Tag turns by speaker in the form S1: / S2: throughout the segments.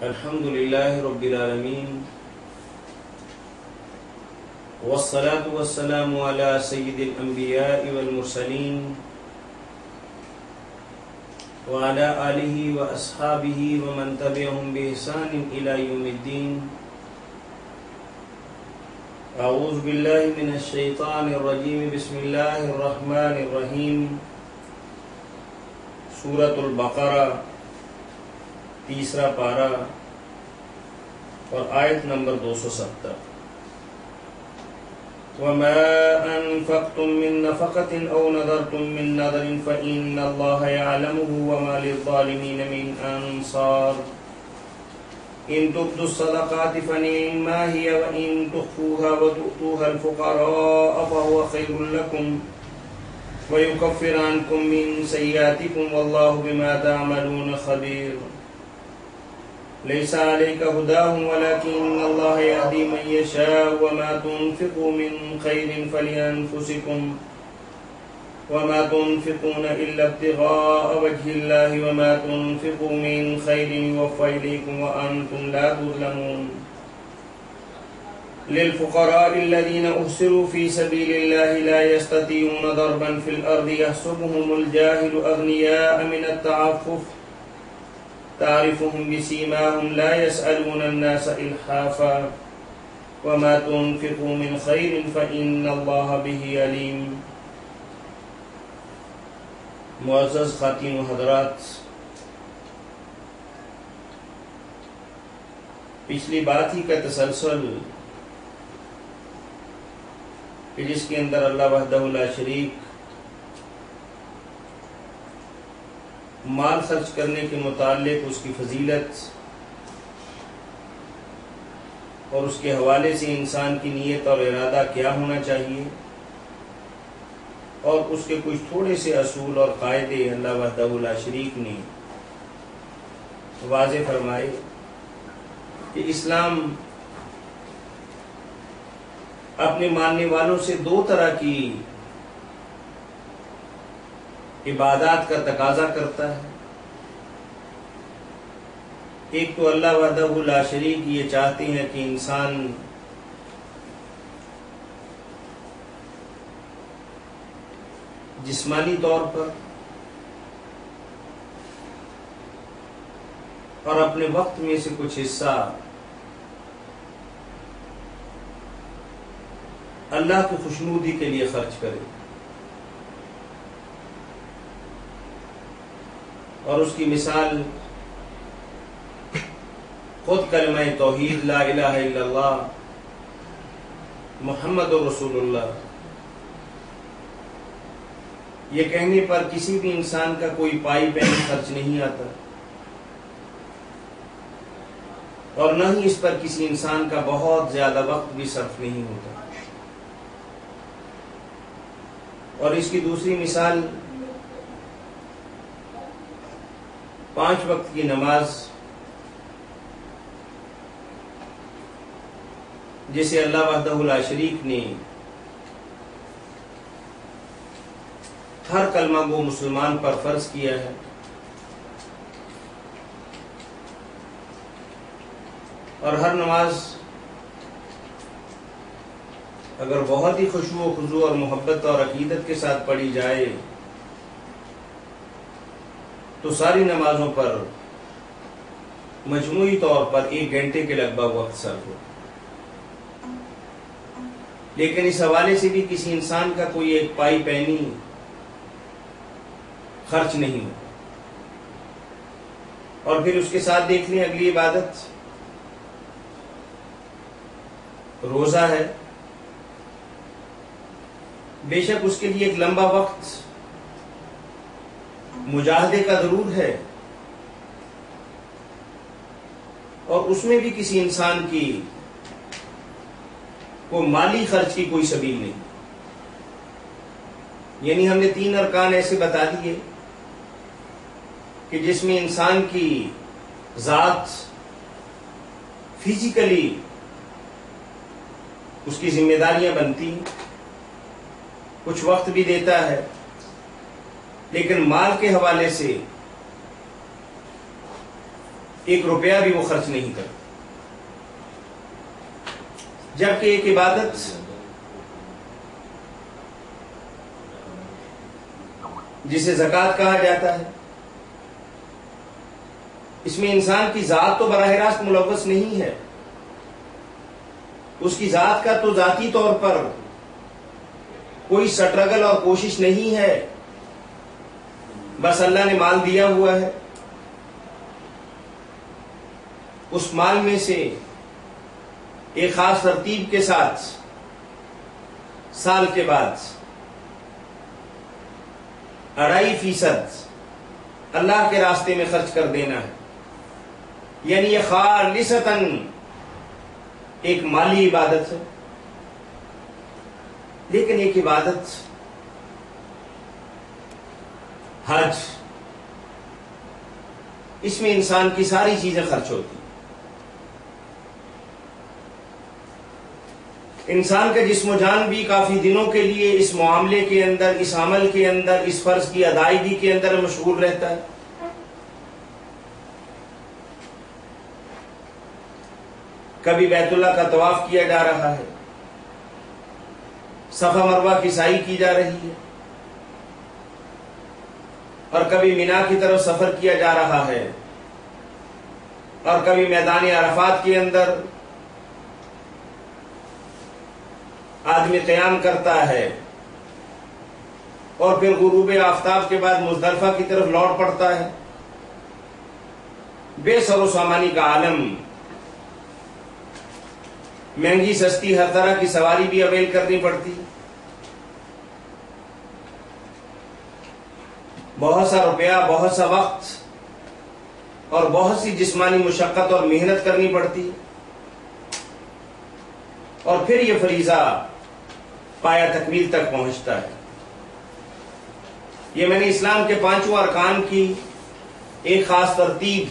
S1: الحمدللہ رب العالمین والصلاة والسلام علی سید الانبیاء والمرسلین وعلى آلہ واصحابہ ومن تبعہم بإحسان الی یوم الدین. اعوذ باللہ من الشیطان الرجیم. بسم اللہ الرحمن الرحیم. سورۃ البقرہ 3 پارہ اور آیت نمبر 270. وَمَا أَنفَقْتُم مِّن نَّفَقَةٍ أَوْ نَذَرْتُم مِّن نَّذْرٍ فَإِنَّ اللَّهَ يَعْلَمُهُ وَمَا لِلظَّالِمِينَ مِنْ أَنصَارٍ. إِن تُبْدُوا الصَّدَقَاتِ فَنِعِمَّا هِيَ وَإِن تُخْفُوهَا وَتُؤْتُوهَا الْفُقَرَاءَ فَهُوَ خَيْرٌ لَّكُمْ وَيُكَفِّرُ عَنكُم مِّن سَيِّئَاتِكُمْ وَاللَّهُ بِمَا تَعْمَلُونَ خَبِيرٌ. لَيْسَ عَلَيْكَ هُدَاهُمْ وَلَكِنَّ اللَّهَ يَهْدِي مَن يَشَاءُ وَمَا تُنفِقُوا مِن خَيْرٍ فَلِأَنفُسِكُمْ وَمَا تُنفِقُونَ إِلَّا ابْتِغَاءَ وَجْهِ اللَّهِ وَمَا تُنفِقُوا مِن خَيْرٍ يُوَفَّ إِلَيْكُمْ وَأَنتُمْ لَا تُظْلَمُونَ. للفقراء الذين أحصروا في سبيل الله لا يستطيعون ضربا في الأرض يحسبهم الجاهل أغنياء من التعفف تعرفهم بسيماهم لا يسألون الناس إلحافا وما تنفقوا من خير فإن الله به عليم. معزز خواتین و حضرات، پچھلی بات ہی کا تسلسل کہ جس کے اندر اللہ وحدہ لا شریک مال خرچ کرنے کے متعلق اس کی فضیلت اور اس کے حوالے سے انسان کی نیت اور ارادہ کیا ہونا چاہیے، اور اس کے کچھ تھوڑے سے اصول اور قاعدے اللہ وحدہ لا شریک نے واضح فرمائے کہ اسلام اپنے ماننے والوں سے 2 طرح کی عبادات کا تقاضا کرتا ہے. ایک تو اللہ وحدہ لا شریک یہ چاہتے ہیں کہ انسان جسمانی طور پر اور اپنے وقت میں سے کچھ حصہ اللہ کی خوشنودی کے لیے خرچ کرے، اور اس کی مثال خود کلمہ توحید لا الہ الا اللہ محمد رسول اللہ یہ کہنے پر کسی بھی انسان کا کوئی پائی پینی خرچ نہیں آتا، اور نہ ہی اس پر کسی انسان کا بہت زیادہ وقت بھی صرف نہیں ہوتا. اور اس کی دوسری مثال 5 وقت کی نماز، جسے اللہ وحدہ لا شریک نے ہر کلمہ گو مسلمان پر فرض کیا ہے، اور ہر نماز اگر بہت ہی خشوع و خضوع اور محبت اور عقیدت کے ساتھ پڑھی جائے تو ساری نمازوں پر مجموعی طور پر 1 گھنٹے کے لگ بھگ وقت صرف ہو. لیکن اس حوالے سے بھی کسی انسان کا کوئی ایک پائی پینی خرچ نہیں ہو. اور پھر اس کے ساتھ دیکھ لیں اگلی عبادت روزہ ہے. بے شک اس کے لیے ایک لمبا وقت مجاہدے کا ضرور ہے، اور اس میں بھی کسی انسان کی کوئی مالی خرچ کی کوئی سبیل نہیں. یعنی ہم نے 3 ارکان ایسے بتا دیے کہ جس میں انسان کی ذات فزیکلی اس کی ذمہ داریاں بنتی ہیں، کچھ وقت بھی دیتا ہے، لیکن مال کے حوالے سے ایک روپیہ بھی وہ خرچ نہیں کرتا. جبکہ ایک عبادت جسے زکوٰۃ کہا جاتا ہے، اس میں انسان کی ذات تو براہ راست ملوث نہیں ہے، اس کی ذات کا تو ذاتی طور پر کوئی سٹرگل اور کوشش نہیں ہے، بس اللہ نے مال دیا ہوا ہے، اس مال میں سے ایک خاص ترتیب کے ساتھ سال کے بعد 2.5% اللہ کے راستے میں خرچ کر دینا ہے. یعنی یہ خالصتاً ایک مالی عبادت ہے، لیکن ایک عبادت حج، اس میں انسان کی ساری چیزیں خرچ ہوتی ہیں. انسان کا جسم و جان بھی کافی دنوں کے لیے اس معاملے کے اندر، اس عمل کے اندر، اس فرض کی ادائیگی کے اندر مشغول رہتا ہے. کبھی بیت اللہ کا طواف کیا جا رہا ہے، صفا مروہ کی سعی کی جا رہی ہے، اور کبھی مینا کی طرف سفر کیا جا رہا ہے، اور کبھی میدان عرفات کے اندر آدمی قیام کرتا ہے، اور پھر غروب آفتاب کے بعد مزدلفہ کی طرف لوٹ پڑتا ہے. بے سر و سامانی کا عالم، مہنگی سستی ہر طرح کی سواری بھی اویل کرنی پڑتی، بہت سا روپیہ، بہت سا وقت اور بہت سی جسمانی مشقت اور محنت کرنی پڑتی، اور پھر یہ فریضہ پایا تکمیل تک پہنچتا ہے. یہ میں نے اسلام کے 5 ارکان کی ایک خاص ترتیب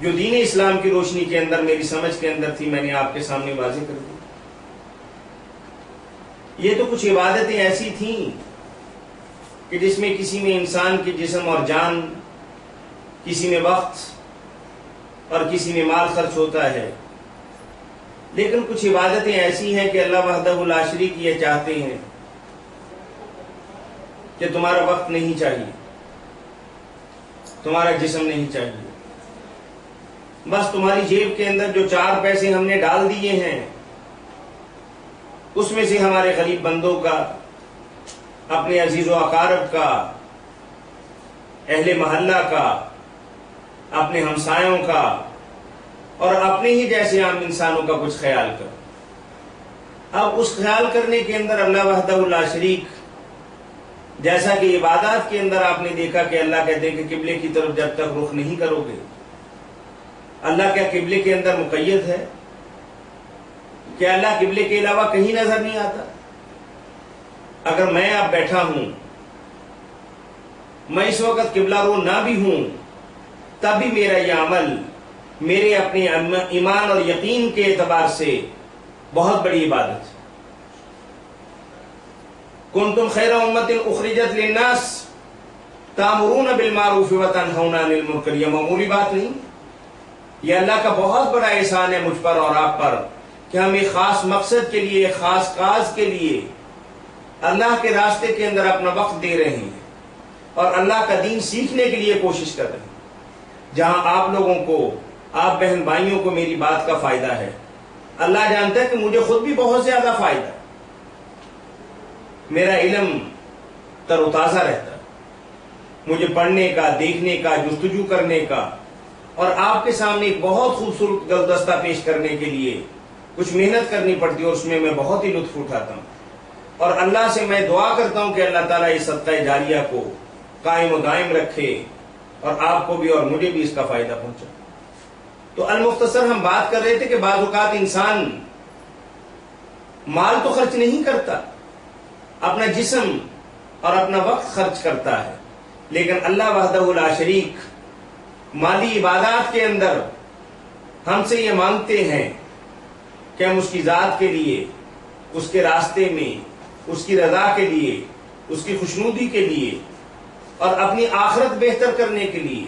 S1: جو دین اسلام کی روشنی کے اندر میری سمجھ کے اندر تھی، میں نے آپ کے سامنے واضح کر دی. یہ تو کچھ عبادتیں ایسی تھیں کہ جس میں کسی میں انسان کے جسم اور جان، کسی میں وقت اور کسی میں مال خرچ ہوتا ہے، لیکن کچھ عبادتیں ایسی ہیں کہ اللہ وحدہ لا شریک یہ چاہتے ہیں کہ تمہارا وقت نہیں چاہیے، تمہارا جسم نہیں چاہیے، بس تمہاری جیب کے اندر جو 4 پیسے ہم نے ڈال دیے ہیں، اس میں سے ہمارے غریب بندوں کا، اپنے عزیز و اقارب کا، اہل محلہ کا، اپنے ہمسایوں کا، اور اپنے ہی جیسے عام انسانوں کا کچھ خیال کرو. اب اس خیال کرنے کے اندر اللہ وحدہ لا شریک، جیسا کہ عبادات کے اندر آپ نے دیکھا کہ اللہ کہتے ہیں کہ قبلے کی طرف جب تک رخ نہیں کرو گے، اللہ کیا قبلے کے اندر مقید ہے؟ کیا اللہ قبلے کے علاوہ کہیں نظر نہیں آتا؟ اگر میں اب بیٹھا ہوں، میں اس وقت قبلہ رو نہ بھی ہوں، تب بھی میرا یہ عمل میرے اپنے ایمان اور یقین کے اعتبار سے بہت بڑی عبادت ہے. کنتم خیر امت اخرجت للناس تامرون بالمعروف وتنہون عن المنکر، یہ معمولی بات نہیں. یہ اللہ کا بہت بڑا احسان ہے مجھ پر اور آپ پر کہ ہم ایک خاص مقصد کے لیے، ایک خاص کاز کے لیے اللہ کے راستے کے اندر اپنا وقت دے رہے ہیں اور اللہ کا دین سیکھنے کے لیے کوشش کر رہے ہیں. جہاں آپ لوگوں کو، آپ بہن بھائیوں کو میری بات کا فائدہ ہے، اللہ جانتا ہے کہ مجھے خود بھی بہت زیادہ فائدہ ہے. میرا علم تر و تازہ رہتا ہے، مجھے پڑھنے کا، دیکھنے کا، جستجو کرنے کا، اور آپ کے سامنے ایک بہت خوبصورت گلدستہ پیش کرنے کے لیے کچھ محنت کرنی پڑتی ہے، اور اس میں میں بہت ہی لطف اٹھاتا ہوں. اور اللہ سے میں دعا کرتا ہوں کہ اللہ تعالیٰ اس صدقہ جاریہ کو قائم و دائم رکھے اور آپ کو بھی اور مجھے بھی اس کا فائدہ پہنچے. تو المختصر ہم بات کر رہے تھے کہ بعض اوقات انسان مال تو خرچ نہیں کرتا، اپنا جسم اور اپنا وقت خرچ کرتا ہے، لیکن اللہ وحدہ لا شریک مالی عبادات کے اندر ہم سے یہ مانگتے ہیں کہ ہم اس کی ذات کے لیے، اس کے راستے میں اس کی رضا کے لیے، اس کی خوشنودی کے لیے، اور اپنی آخرت بہتر کرنے کے لیے،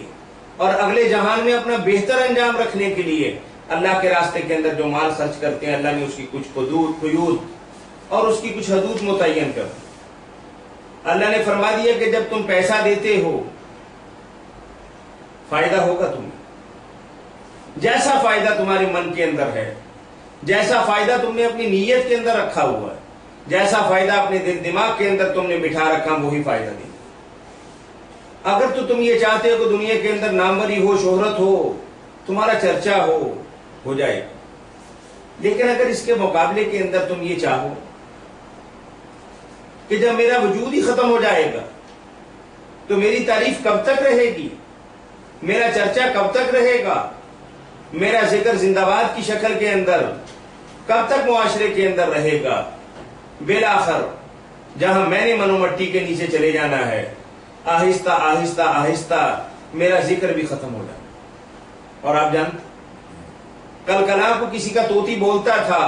S1: اور اگلے جہان میں اپنا بہتر انجام رکھنے کے لیے اللہ کے راستے کے اندر جو مال خرچ کرتے ہیں، اللہ نے اس کی کچھ قیود اور اس کی کچھ حدود متعین کر دی۔ اللہ نے فرما دیا کہ جب تم پیسہ دیتے ہو فائدہ ہوگا تمہیں، جیسا فائدہ تمہارے من کے اندر ہے، جیسا فائدہ تم نے اپنی نیت کے اندر رکھا ہوا ہے، جیسا فائدہ اپنے دل دماغ کے اندر تم نے بٹھا رکھا، وہی فائدہ دے۔ اگر تو تم یہ چاہتے ہو کہ دنیا کے اندر ناموری ہو، شہرت ہو، تمہارا چرچا ہو جائے گا، لیکن اگر اس کے مقابلے کے اندر تم یہ چاہو کہ جب میرا وجود ہی ختم ہو جائے گا تو میری تعریف کب تک رہے گی، میرا چرچا کب تک رہے گا، میرا ذکر زندہ باد کی شکل کے اندر کب تک معاشرے کے اندر رہے گا، بالآخر جہاں میں نے منو مٹی کے نیچے چلے جانا ہے، آہستہ آہستہ آہستہ میرا ذکر بھی ختم ہو جائے۔ اور آپ جانتے کل کلاں کو کسی کا طوطی بولتا تھا،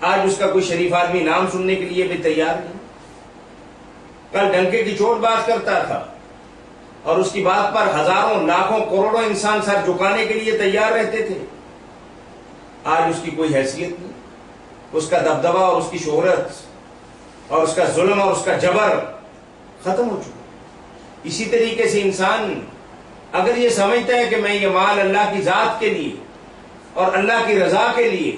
S1: آج اس کا کوئی شریف آدمی نام سننے کے لیے بھی تیار نہیں۔ کل ڈنکے کی چوٹ بات کرتا تھا اور اس کی بات پر ہزاروں لاکھوں کروڑوں انسان سر جھکانے کے لیے تیار رہتے تھے، آج اس کی کوئی حیثیت نہیں، اس کا دبدبہ اور اس کی شہرت اور اس کا ظلم اور اس کا جبر ختم ہو چکا۔ اسی طریقے سے انسان اگر یہ سمجھتا ہے کہ میں یہ مال اللہ کی ذات کے لیے اور اللہ کی رضا کے لیے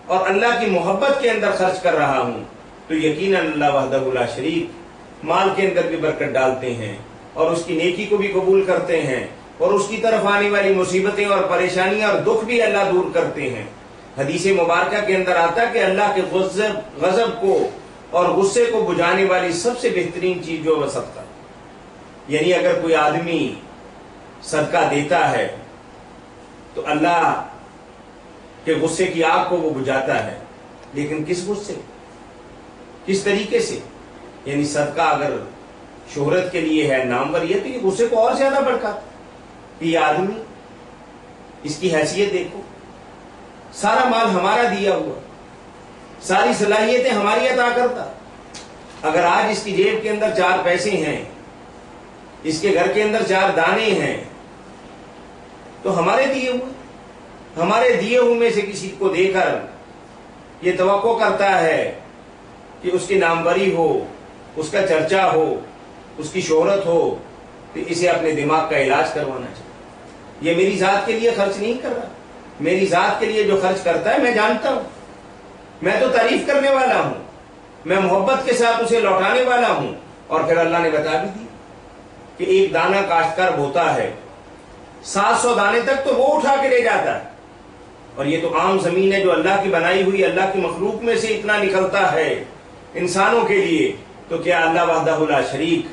S1: اور اللہ کی محبت کے اندر خرچ کر رہا ہوں، تو یقیناً اللہ وحدہ لا شریک مال کے اندر بھی برکت ڈالتے ہیں اور اس کی نیکی کو بھی قبول کرتے ہیں، اور اس کی طرف آنے والی مصیبتیں اور پریشانیاں اور دکھ بھی اللہ دور کرتے ہیں۔ حدیث مبارکہ کے اندر آتا کہ اللہ کے غضب کو اور غصے کو بجھانے والی سب سے بہترین چیز جو ہے صدقہ، یعنی اگر کوئی آدمی صدقہ دیتا ہے تو اللہ کے غصے کی آگ کو وہ بجھاتا ہے، لیکن کس غصے، کس طریقے سے؟ یعنی صدقہ اگر شہرت کے لیے ہے، نامور یہ، تو یہ غصے کو اور زیادہ بڑھاتا کہ یہ آدمی، اس کی حیثیت دیکھو، سارا مال ہمارا دیا ہوا، ساری صلاحیتیں ہماری عطا کرتا، اگر آج اس کی جیب کے اندر 4 پیسے ہیں، اس کے گھر کے اندر 4 دانے ہیں، تو ہمارے دیے ہوئے میں سے کسی کو دے کر یہ توقع کرتا ہے کہ اس کی ناموری ہو، اس کا چرچا ہو، اس کی شہرت ہو، تو اسے اپنے دماغ کا علاج کروانا چاہیے۔ یہ میری ذات کے لیے خرچ نہیں کر رہا، میری ذات کے لیے جو خرچ کرتا ہے میں جانتا ہوں، میں تو تعریف کرنے والا ہوں، میں محبت کے ساتھ اسے لوٹانے والا ہوں۔ اور پھر اللہ نے بتا بھی دی کہ ایک دانہ کاشتکار بوتا ہے، 700 دانے تک تو وہ اٹھا کے لے جاتا ہے، اور یہ تو عام زمین ہے جو اللہ کی بنائی ہوئی اللہ کی مخلوق میں سے اتنا نکلتا ہے انسانوں کے لیے، تو کیا اللہ وحدہ لا شریک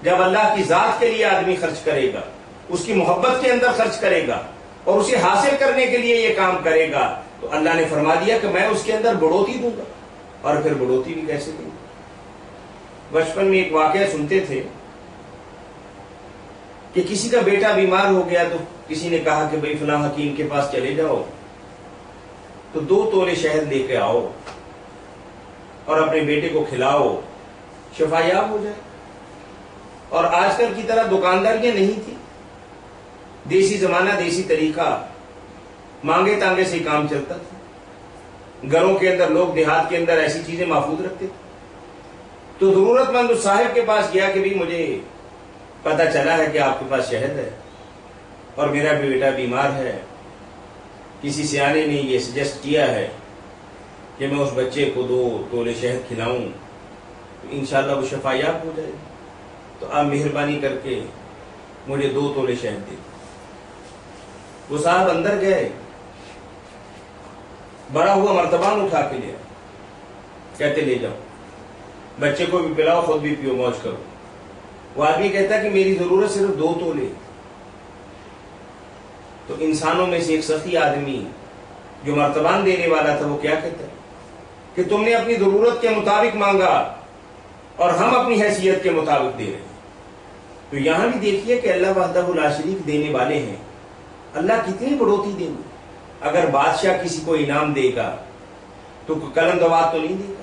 S1: جب اللہ کی ذات کے لیے آدمی خرچ کرے گا، اس کی محبت کے اندر خرچ کرے گا اور اسے حاصل کرنے کے لیے یہ کام کرے گا، تو اللہ نے فرما دیا کہ میں اس کے اندر بڑھوتی دوں گا۔ اور پھر بڑھوتی بھی کیسے دوں گا؟ بچپن میں ایک واقعہ سنتے تھے کہ کسی کا بیٹا بیمار ہو گیا، تو کسی نے کہا کہ بھئی فلاں حکیم کے پاس چلے جاؤ، تو 2 تولے شہد لے کے آؤ اور اپنے بیٹے کو کھلاؤ، شفا یاب ہو جائے۔ اور آج کل کی طرح دکانداریاں نہیں تھی، دیسی زمانہ، دیسی طریقہ، مانگے تانگے سے کام چلتا تھا۔ گھروں کے اندر لوگ دیہات کے اندر ایسی چیزیں محفوظ رکھتے تھے۔ تو ضرورت مند اس صاحب کے پاس گیا کہ بھی مجھے پتا چلا ہے کہ آپ کے پاس شہد ہے اور میرا بھی بیٹا بیمار ہے، کسی سیانے نے یہ سجیسٹ کیا ہے کہ میں اس بچے کو 2 تولے شہد کھلاؤں تو انشاءاللہ وہ شفا یاب ہو جائے گی، تو آپ مہربانی کر کے مجھے 2 تولے شہد دے۔ وہ صاحب اندر گئے، بڑا ہوا مرتبان اٹھا کے لیا، کہتے لے جاؤ، بچے کو بھی پلاؤ، خود بھی پیو، موج کرو۔ وہ آدمی کہتا کہ میری ضرورت صرف 2 تولے۔ تو انسانوں میں سے ایک سخی آدمی جو مرتبان دینے والا تھا، وہ کیا کہتا ہے کہ تم نے اپنی ضرورت کے مطابق مانگا اور ہم اپنی حیثیت کے مطابق دے رہے ہیں۔ تو یہاں بھی دیکھیے کہ اللہ وحدہ لا شریک دینے والے ہیں، اللہ کتنی بڑھوتی دیں گے۔ اگر بادشاہ کسی کو انعام دے گا تو قلم دوات تو نہیں دے گا۔